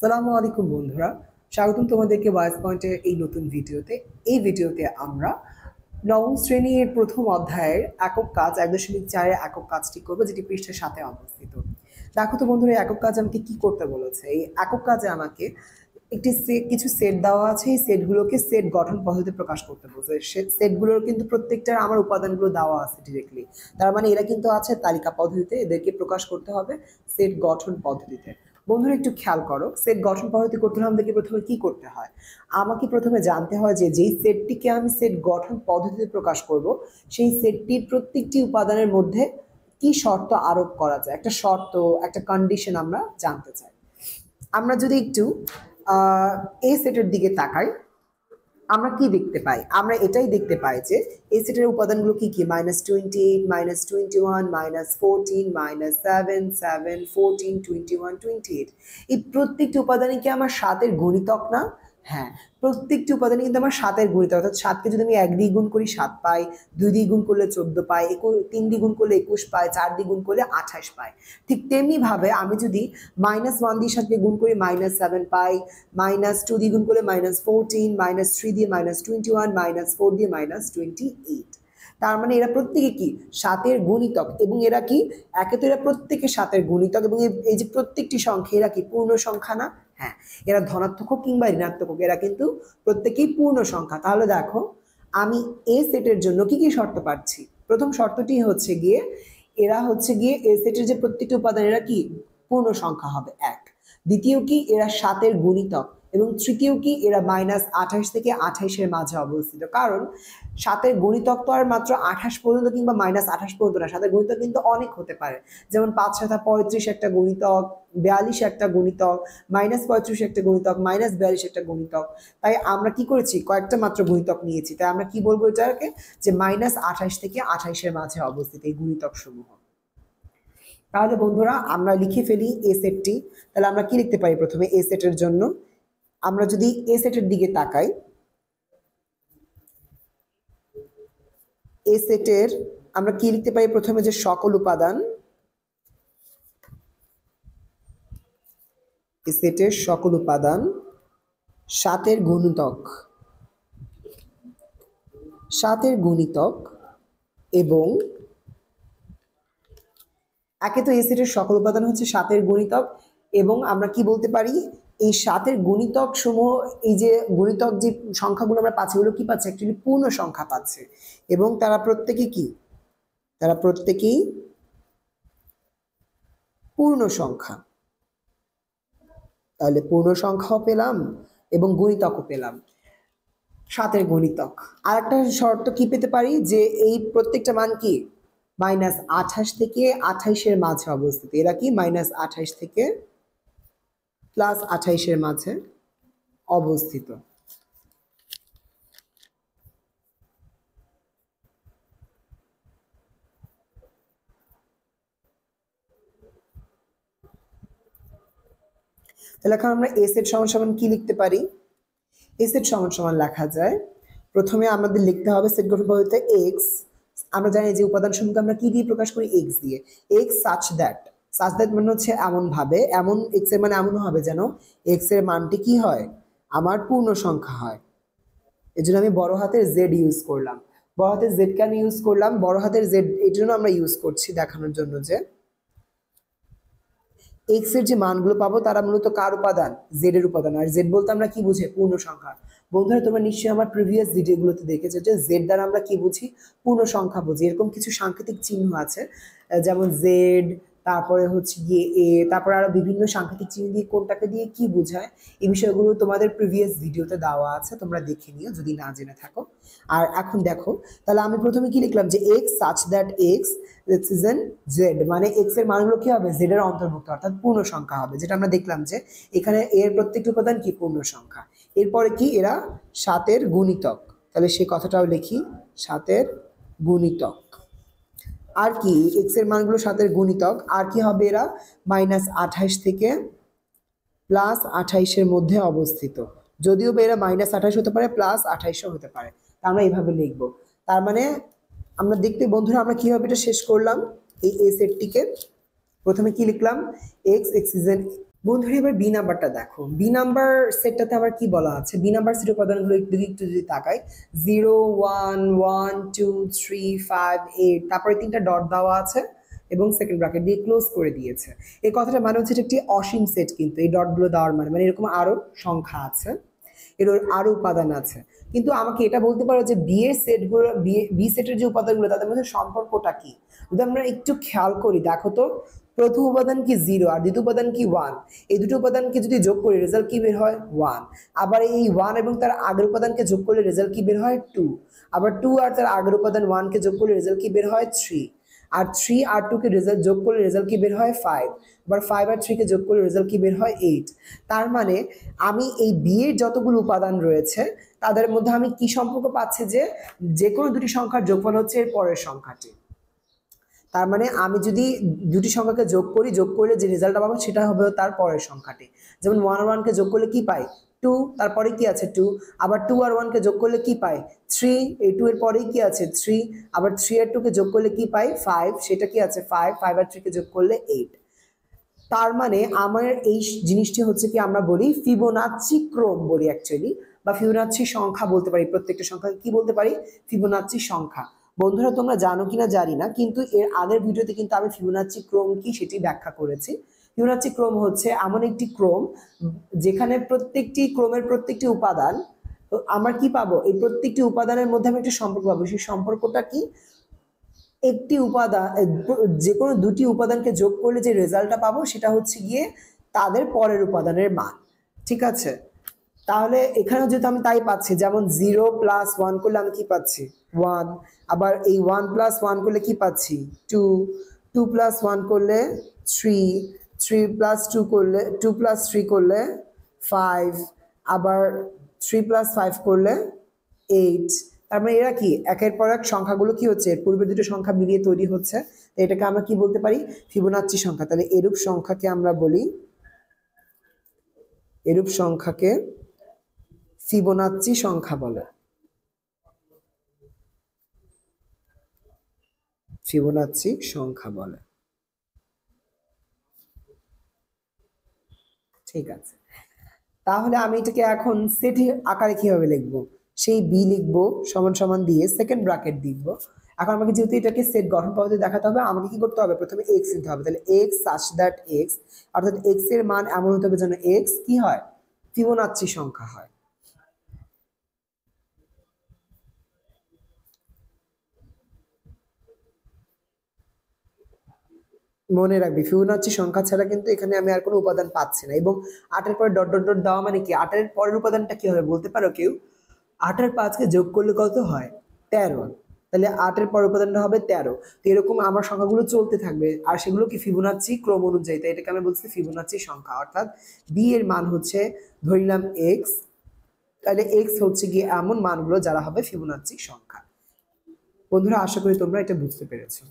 সালামু আলাইকুম বন্ধুরা, স্বাগতম তোমাদেরকে ভয়েস পয়েন্টের এই নতুন ভিডিওতে। এই ভিডিওতে আমরা নবম শ্রেণীর প্রথম অধ্যায়ের একক কাজ 1.4 একক কাজটি করবো, যেটি পৃষ্ঠার সাথে অবস্থিত। দেখো তো বন্ধুরা, এই একক কাজ আমাকে কি করতে বলেছে। এই একক কাজে আমাকে কিছু সেট দেওয়া আছে। এই সেটগুলোকে সেট গঠন পদ্ধতিতে প্রকাশ করতে বলছে। সেটগুলোর কিন্তু প্রত্যেকটার আমার উপাদানগুলো দেওয়া আছে ডিরেক্টলি। তার মানে এরা কিন্তু আছে তালিকা পদ্ধতিতে, এদেরকে প্রকাশ করতে হবে সেট গঠন পদ্ধতিতে। বন্ধুরা একটু খেয়াল করো, সেট গঠন পদ্ধতি করতে হলে আমাদেরকে প্রথমে কি করতে হয়? আমাকে প্রথমে জানতে হয় যে যেই সেটটিকে আমি সেট গঠন পদ্ধতিতে প্রকাশ করব, সেই সেটটির প্রত্যেকটি উপাদানের মধ্যে কি শর্ত আরোপ করা যায়। একটা শর্ত, একটা কন্ডিশন আমরা জানতে চাই। আমরা যদি একটু এই সেটের দিকে তাকাই, আমরা কি দেখতে পাই? আমরা এটাই দেখতে পাই যে এই সেটের উপাদানগুলো কি কি? -28, -21, -14, -7, 7, 14, 21, 28। এই প্রত্যেকটি উপাদানই কি আমার 7-এর গুণিতক না? হ্যাঁ, প্রত্যেকটি উপাদানই কিন্তু আমার 7-এর গুণিতক। অর্থাৎ 7কে যদি আমি 1 দিয়ে গুণ করি 7 পাই, 2 দিয়ে গুণ করলে 14 পাই, 3 দিয়ে গুণ করলে 21 পাই, 4 দিয়ে গুণ করলে 28 পাই। ঠিক তেমনি ভাবে আমি যদি -1 দিয়ে 7কে গুণ করি -7 পাই, -2 দিয়ে গুণ করলে -14, -3 দিয়ে -21, -4 দিয়ে -28। তার মানে এরা প্রত্যেকে কি 7-এর গুণিতক, এবং এরা কি একে তো এরা প্রত্যেকে 7-এর গুণিতক, এবং এই যে প্রত্যেকটি সংখ্যা এরা কি পূর্ণ সংখ্যা না? হ্যাঁ, এরা ধনাত্মক হোক কিংবা ঋণাত্মক হোক, এরা কিন্তু প্রত্যেকেই পূর্ণ সংখ্যা। তাহলে দেখো, আমি এ সেটের জন্য কি কি শর্ত পাচ্ছি। প্রথম শর্তটি হচ্ছে গিয়ে এরা হচ্ছে গিয়ে এ সেটের যে প্রত্যেকটি উপাদান এরা কি পূর্ণ সংখ্যা হবে 1। দ্বিতীয় কি এরা 7-এর গুণিতক, এবং তৃতীয় কি এরা -28 থেকে 28-এর মাঝে অবস্থিত। কারণ 7-এর গুণিতক তো আর মাত্র 28 পর্যন্ত কিংবা -28 পর্যন্ত না, 7-এর গুণিতক কিন্তু অনেক হতে পারে। যেমন 5 7 35 একটা গুণিতক, 42 একটা গুণিতক, -35 একটা গুণিতক, -42 একটা গুণিতক। তাই আমরা কি করেছি, কয়েকটা মাত্র গুণিতক নিয়েছি। তাই আমরা কি বলবো এটাকে, যে -28 থেকে 28-এর মাঝে অবস্থিত এই গুণিতক সমূহ। তাহলে বন্ধুরা আমরা লিখে ফেলি এ সেটটি। তাহলে আমরা কি লিখতে পারি? প্রথমে এ সেটের জন্য আমরা যদি এ সেটের দিকে তাকাই, এ সেটের আমরা কি লিখতে পারি? প্রথমে যে সকল উপাদান, এ সেটের সকল উপাদান 7-এর গুণিতক, 7-এর গুণিতক, এবং একে তো এ সেটের সকল উপাদান হচ্ছে 7-এর গুণিতক, এবং আমরা কি বলতে পারি, এই 7-এর গুণিতক সমূহ, এই যে গুণিতক যে সংখ্যাগুলো আমরা পাচ্ছি ওগুলো কি পাচ্ছে? অ্যাকচুয়ালি পূর্ণ সংখ্যা পাচ্ছে, এবং তারা প্রত্যেকে কি, তারা প্রত্যেকেই পূর্ণ সংখ্যা। তাহলে পূর্ণ সংখ্যাও পেলাম এবং গুণিতকও পেলাম, 7-এর গুণিতক। আর একটা শর্ত কি পেতে পারি, যে এই প্রত্যেকটা মান কি -28 থেকে 28-এর মাঝে অবস্থিত। এরা কি -28 থেকে +28-এর মাঝে অবস্থিত। তাহলে এখন আমরা এ সেট সমান সমান কি লিখতে পারি? এ সেট সমান সমান লেখা যায়, প্রথমে আমাদের লিখতে হবে সেট গঠন পদ্ধতিতে এক্স। আমরা জানি যে উপাদান সমূহকে আমরা কি দিয়ে প্রকাশ করি? এক্স দিয়ে। X such that, such that মানে হচ্ছে এমন ভাবে, এমন এক্স এর মানে এমন হবে যেন এক্স এর মানটি কি হয়, আমার পূর্ণ সংখ্যা হয়। এই জন্য আমি বড় হাতের জেড ইউজ করলাম। বড় হাতের জেড কেন ইউজ করলাম? বড় হাতের জেড এই জন্য আমরা ইউজ করছি দেখানোর জন্য যে এক্স এর যে মানগুলো পাবো তারা মূলত কার উপাদান? জেড এর উপাদান। আর জেড বলতে আমরা কি বুঝি? পূর্ণ সংখ্যা। বন্ধুরা তোমরা নিশ্চয়ই আমার প্রিভিয়াস ভিডিওগুলোতে দেখেছো যে জেড দ্বারা আমরা কি বুঝি? পূর্ণ সংখ্যা বুঝি। এরকম কিছু সাংকেতিক চিহ্ন আছে, যেমন জেড, তারপরে হচ্ছে গিয়ে এ, তারপরে আরো বিভিন্ন সাংকেতিক চিহ্ন দিয়ে কোনটাকে দিয়ে কি বোঝায়, এই বিষয়গুলো তোমাদের প্রিভিয়াস ভিডিওতে দেওয়া আছে, তোমরা দেখে নিও যদি না জেনে থাকো। আর এখন দেখো, তাহলে আমি প্রথমে কি লিখলাম, যে x such that x represent Z, মানে এক্স এর মানগুলো কি হবে? জেড এর অন্তর্ভুক্ত, অর্থাৎ পূর্ণ সংখ্যা হবে। যেটা আমরা দেখলাম যে এখানে এর প্রত্যেকটি উপাদান কি পূর্ণ সংখ্যা। এরপরে কি এরা 7-এর গুণিতক, তাহলে সেই কথাটাও লিখি, 7-এর গুণিতক। আর কি এক্স এর মানগুলো 7-এর গুণিতক, আর কি হবে? এরা -28 থেকে +28-এর মধ্যে অবস্থিত। যদিও বা এরা -28 হতে পারে, +28ও হতে পারে। তা আমরা এইভাবে লিখবো। তার মানে আমরা দেখতে বন্ধুরা আমরা কিভাবে এটা শেষ করলাম, এই এ সেটটিকে প্রথমে কি লিখলাম, এক্স এক্স ইজ এন বন্ধুরা এবার বি নাম্বারটা দেখো, বি নাম্বার সেটটাতে আবার কি বলা আছে, বি নাম্বার সেটের উপাদানগুলো একটু একটু যদি তাকাই, 0 1 1 2 3 5 8, তারপরে 3টা ডট দেওয়া আছে এবং সেকেন্ড ব্র্যাকেট দিয়ে ক্লোজ করে দিয়েছে। এই কথাটা মানে হচ্ছে এটা একটি অসীম সেট, কিন্তু এই ডটগুলো দেওয়ার মানে মানে এরকম আরো সংখ্যা আছে, এর আরো উপাদান আছে। কিন্তু আমাকে এটা বলতে পারো যে বি এর সেটগুলো, বি সেটের যে উপাদানগুলো তাদের মধ্যে সম্পর্কটা কি। যদি আমরা একটু খেয়াল করি, দেখো তো প্রথম উপাদান কি 0 আর দ্বিতীয় উপাদান কি 1, এই দুটো উপাদানকে যদি যোগ করি রেজাল্ট কি বের হয় 1। আবার এই 1 এবং তার আগের উপাদানকে যোগ করলে রেজাল্ট কি বের হয় 2। আবার 2 আর তার আগের উপাদান 1 কে যোগ করলে রেজাল্ট কি বের হয় 3। আর 3 আর 2 কে রেজাল্ট যোগ করলে রেজাল্ট কি বের হয় 5। আবার 5 আর 3 কে যোগ করলে রেজাল্ট কি বের হয় 8। তার মানে আমি এই বি এর যতগুলো উপাদান রয়েছে তাদের মধ্যে আমি কি সম্পর্ক পাচ্ছি, যে যে কোনো দুটি সংখ্যার যোগফল হচ্ছে এর পরের সংখ্যাটি। তার মানে আমি যদি দুটি সংখ্যাকে যোগ করি, যোগ করলে যে রেজাল্টটা পাবো সেটা হবে তার পরের সংখ্যাটি। যেমন 1 আর 1 কে যোগ করলে কি পাই 2, তারপরে কি আছে 2। আবার 2 আর 1 কে যোগ করলে কি পাই 3, এই 2 এর পরেই কি আছে 3। আবার 3 আর 2 কে যোগ করলে কি পাই 5, সেটা কি আছে 5। 5 আর 3 কে যোগ করলে 8। তার মানে আমার এই জিনিসটি হচ্ছে কি আমরা বলি ফিবোনাচ্চি ক্রম বলি অ্যাকচুয়ালি, বা ফিবোনাচ্চি সংখ্যা বলতে পারি। প্রত্যেকটা সংখ্যাকে কি বলতে পারি, ফিবোনাচ্চি সংখ্যা। বন্ধুরা তোমরা জানো কিনা জানি না, কিন্তু এর আগের ভিডিওতে কিন্তু আমি ফিবোনাচ্চি ক্রম কি সেটি ব্যাখ্যা করেছি। ফিবোনাচ্চি ক্রম হচ্ছে এমন একটি ক্রম যেখানে প্রত্যেকটি ক্রমের প্রত্যেকটি উপাদান, তো আমরা কি পাবো, এই প্রত্যেকটি উপাদানের মধ্যে আমি একটা সম্পর্ক পাবো। সেই সম্পর্কটা কি, একটি উপাদান, যে কোনো দুটি উপাদানকে যোগ করলে যে রেজাল্টটা পাবো সেটা হচ্ছে গিয়ে তাদের পরের উপাদানের মান। ঠিক আছে, তাহলে এখানেও যেহেতু আমি তাই পাচ্ছি, যেমন 0 + 1 করলে আমি কি পাচ্ছি 1। আবার এই 1 + 1 করলে কি পাচ্ছি 2। 2 + 1 করলে 3। 3 + 2 করলে 2 + 3 করলে 5। আবার 3 + 5 করলে 8। তার মানে এরা কি একের পর এক সংখ্যাগুলো কি হচ্ছে, পূর্বের দুটো সংখ্যা মিলিয়ে তৈরি হচ্ছে। তো এটাকে আমরা কি বলতে পারি, ফিবোনাচ্চি সংখ্যা। তাহলে এরূপ সংখ্যাকে আমরা বলি, এরূপ সংখ্যাকে ফিবোনাচ্চি সংখ্যা বলে। ফিবোনাচ্চি সংখ্যা বলে। ঠিক আছে, তাহলে আমি এটাকে এখন সেট আকারে কিভাবে লিখবো, সেই বি লিখবো সমান সমান দিয়ে সেকেন্ড ব্র্যাকেট দিব। এখন আমাকে যেহেতু এটাকে সেট গঠন পদ্ধতি দেখাতে হবে, আমাকে কি করতে হবে, প্রথমে এক্স নিতে হবে। তাহলে এক্স সাচ দ্যাট এক্স, অর্থাৎ এক্স এর মান এমন হতে হবে যেন এক্স কি হয়, ফিবোনাচ্চি সংখ্যা হয়। মনে রাখবি ফিবোনাচ্চি সংখ্যা ছাড়া কিন্তু এখানে আমি আর কোনো উপাদান পাচ্ছি না। এবং 8 এর পরে ডট ডট ডট দেওয়া মানে কি, 8 এর পরের উপাদানটা কি হবে বলতে পারো কেউ, 8 আর 5 কে যোগ করলে কত হয় 13। তাহলে 8 এর পরের উপাদানটা হবে 13। তো এরকম আমার সংখ্যাগুলো চলতে থাকবে, আর সেগুলো কি ফিবোনাচ্চি ক্রম অনুযায়ী। তাই এটাকে আমি বলছি ফিবোনাচ্চি সংখ্যা। অর্থাৎ বি এর মান হচ্ছে ধরিলাম এক্স, তাহলে এক্স হচ্ছে গিয়ে এমন মানগুলো যারা হবে ফিবোনাচ্চি সংখ্যা। বন্ধুরা আশা করি তোমরা এটা বুঝতে পেরেছো।